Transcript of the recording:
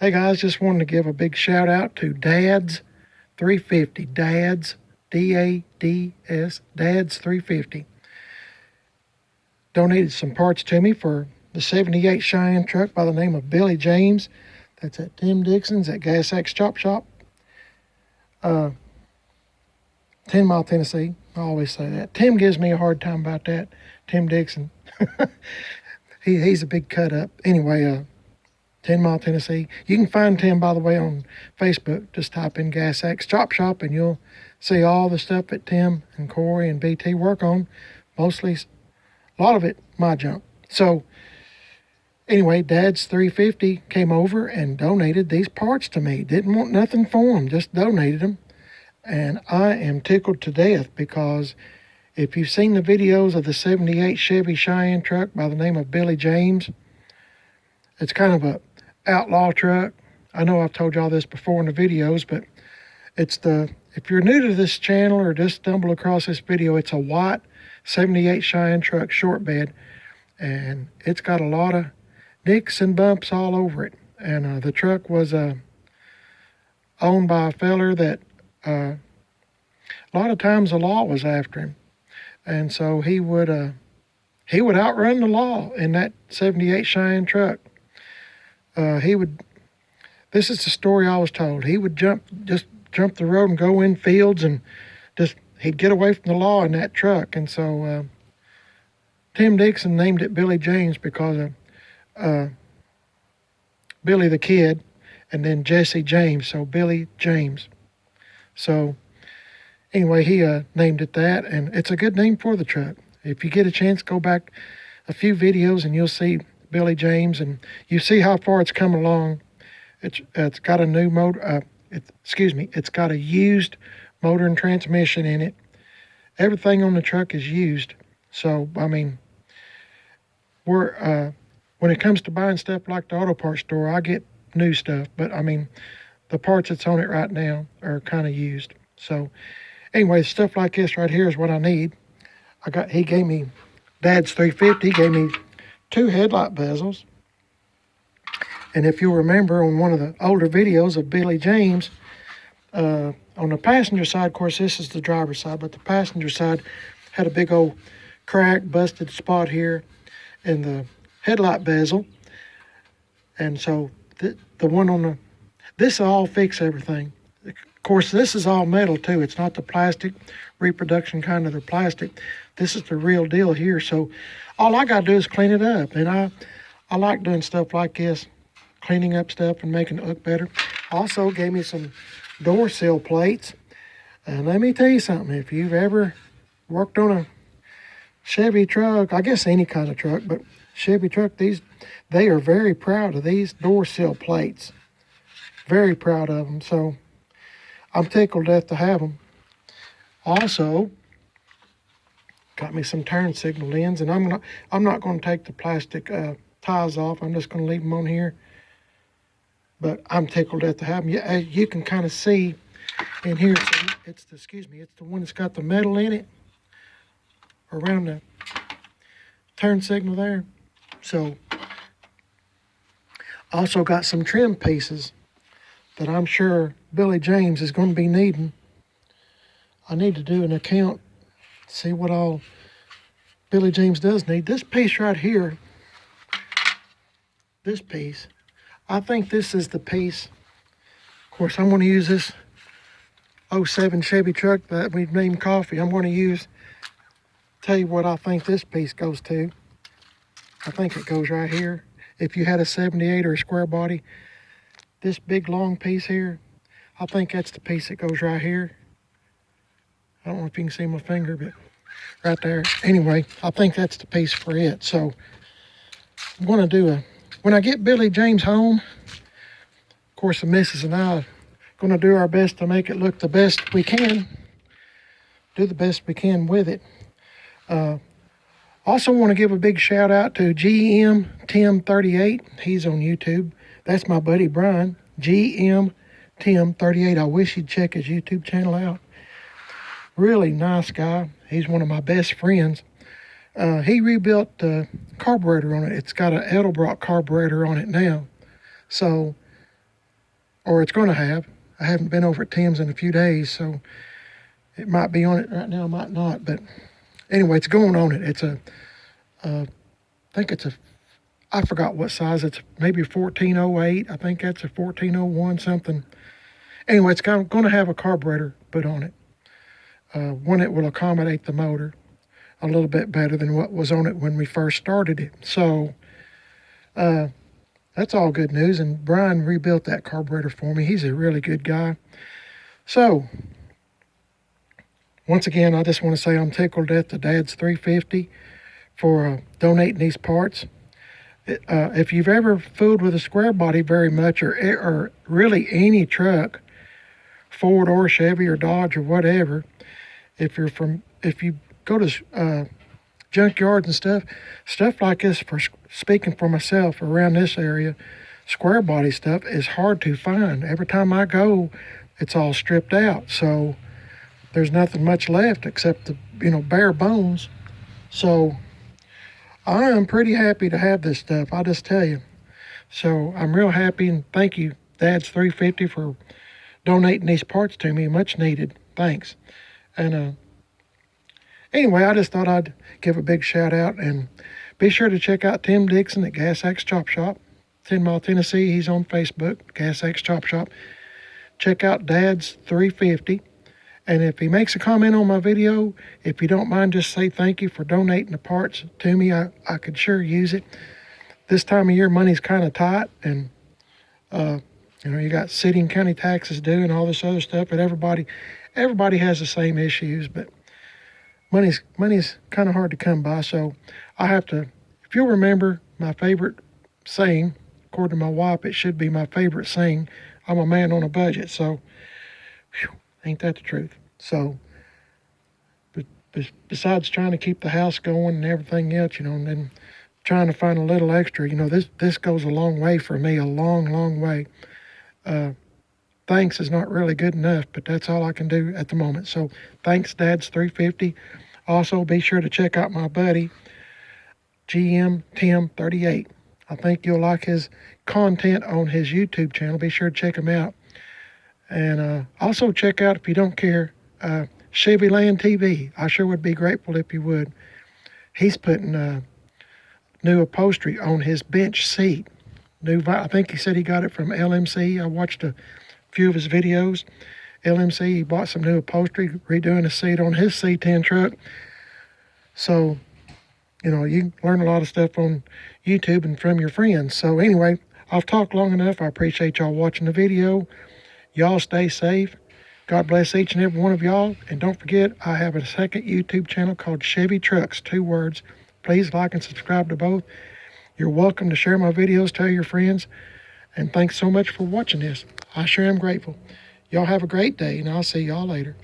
Hey guys, just wanted to give a big shout out to Dad's 350. Dad's, D-A-D-S, Dad's 350. Donated some parts to me for the 78 Cheyenne truck by the name of Billy James. That's at Tim Dixon's at Gas X Chop Shop, 10 Mile, Tennessee. I always say that. Tim gives me a hard time about that. Tim Dixon. He's a big cut up. Anyway, 10 Mile, Tennessee. You can find Tim, by the way, on Facebook. Just type in Gas X Chop Shop and you'll see all the stuff that Tim and Corey and BT work on. Mostly, a lot of it, my junk. So, anyway, Dad's 350 came over and donated these parts to me. Didn't want nothing for them, just donated them. And I am tickled to death because if you've seen the videos of the 78 Chevy Cheyenne truck by the name of Billy James, it's kind of a outlaw truck. I know I've told y'all this before in the videos, but if you're new to this channel or just stumble across this video, it's a white 78 Cheyenne truck short bed, and it's got a lot of nicks and bumps all over it. And the truck was owned by a feller that a lot of times the law was after him, and so he would outrun the law in that 78 Cheyenne truck. This is the story I was told. He would jump the road and go in fields, and he'd get away from the law in that truck. And so Tim Dixon named it Billy James because of Billy the Kid, and then Jesse James, so Billy James. So anyway, he named it that, and it's a good name for the truck. If you get a chance, go back a few videos and you'll see Billy James, and you see how far it's come along. It's got a new motor. It's got a used motor and transmission in it. Everything on the truck is used. So I mean, when it comes to buying stuff like the auto parts store, I get new stuff, but I mean, the parts that's on it right now are kind of used. So anyway, stuff like this right here is what I need. He gave me, Dad's 350, he gave me 2 headlight bezels. And if you'll remember on one of the older videos of Billy James, on the passenger side, of course this is the driver's side, but the passenger side had a big old crack, busted spot here in the headlight bezel. And so the one on the, this will all fix everything. Of course, this is all metal too. It's not the plastic reproduction kind of the plastic. This is the real deal here. So all I got to do is clean it up. And I like doing stuff like this, cleaning up stuff and making it look better. Also gave me some door sill plates. And let me tell you something. If you've ever worked on a Chevy truck, I guess any kind of truck, but Chevy truck, they are very proud of these door sill plates. Very proud of them. So I'm tickled death to have them. Also, got me some turn signal ends, and I'm not going to take the plastic ties off. I'm just going to leave them on here. But I'm tickled death to have them. You can kind of see in here. It's the one that's got the metal in it around the turn signal there. So, also got some trim pieces that I'm sure Billy James is going to be needing. I need to do an account, see what all Billy James does need. This piece right here, this piece, I think this is the piece. Of course, I'm going to use this 07 Chevy truck that we've named Coffee. I'm going to tell you what I think this piece goes to. I think it goes right here. If you had a 78 or a square body, this big long piece here, I think that's the piece that goes right here. I don't know if you can see my finger, but right there. Anyway, I think that's the piece for it. So I'm going to when I get Billy James home, of course the missus and I are going to do our best to make it look the best we can. Do the best we can with it. Also want to give a big shout out to GM Tim 38. He's on YouTube. That's my buddy Brian. GM Tim 38. I wish he'd check his YouTube channel out. Really nice guy. He's one of my best friends. He rebuilt the carburetor on it. It's got an Edelbrock carburetor on it now. So or it's going to have. I haven't been over at Tim's in a few days, so it might be on it right now, might not. But anyway, it's going on it. It's I think it's a, I forgot what size. It's maybe 1408. I think that's a 1401 something. Anyway, it's going to have a carburetor put on it. One that will accommodate the motor a little bit better than what was on it when we first started it. So that's all good news. And Brian rebuilt that carburetor for me. He's a really good guy. So once again, I just want to say I'm tickled at the Dad's 350 for donating these parts. If you've ever fooled with a square body very much, or really any truck, Ford or Chevy or Dodge or whatever, if you go to junkyards and stuff like this, for speaking for myself around this area, square body stuff is hard to find. Every time I go, it's all stripped out. So there's nothing much left except the bare bones. So I am pretty happy to have this stuff, I'll just tell you. So I'm real happy, and thank you, Dad's 350, for donating these parts to me. Much needed. Thanks. And anyway, I just thought I'd give a big shout out, and be sure to check out Tim Dixon at Gas X Chop Shop, 10 Mile, Tennessee. He's on Facebook, Gas X Chop Shop. Check out Dad's 350. And if he makes a comment on my video, if you don't mind, just say thank you for donating the parts to me. I could sure use it. This time of year, money's kind of tight, and you got city and county taxes due and all this other stuff. But everybody has the same issues. But money's kind of hard to come by. So I have to. If you'll remember my favorite saying, according to my wife, it should be my favorite saying. I'm a man on a budget. So. Whew, ain't that the truth? So, but besides trying to keep the house going and everything else, and then trying to find a little extra, this goes a long way for me, a long, long way. Thanks is not really good enough, but that's all I can do at the moment. So, thanks, Dad's 350. Also, be sure to check out my buddy, GM Tim 38. I think you'll like his content on his YouTube channel. Be sure to check him out. And also check out, if you don't care, Chevy Land TV. I sure would be grateful if you would. He's putting new upholstery on his bench seat. I think he said he got it from LMC. I watched a few of his videos. LMC, he bought some new upholstery, redoing a seat on his C10 truck. So, you can learn a lot of stuff on YouTube and from your friends. So anyway, I've talked long enough. I appreciate y'all watching the video. Y'all stay safe. God bless each and every one of y'all. And don't forget, I have a second YouTube channel called Chevy Trucks, 2 words. Please like and subscribe to both. You're welcome to share my videos, tell your friends. And thanks so much for watching this. I sure am grateful. Y'all have a great day, and I'll see y'all later.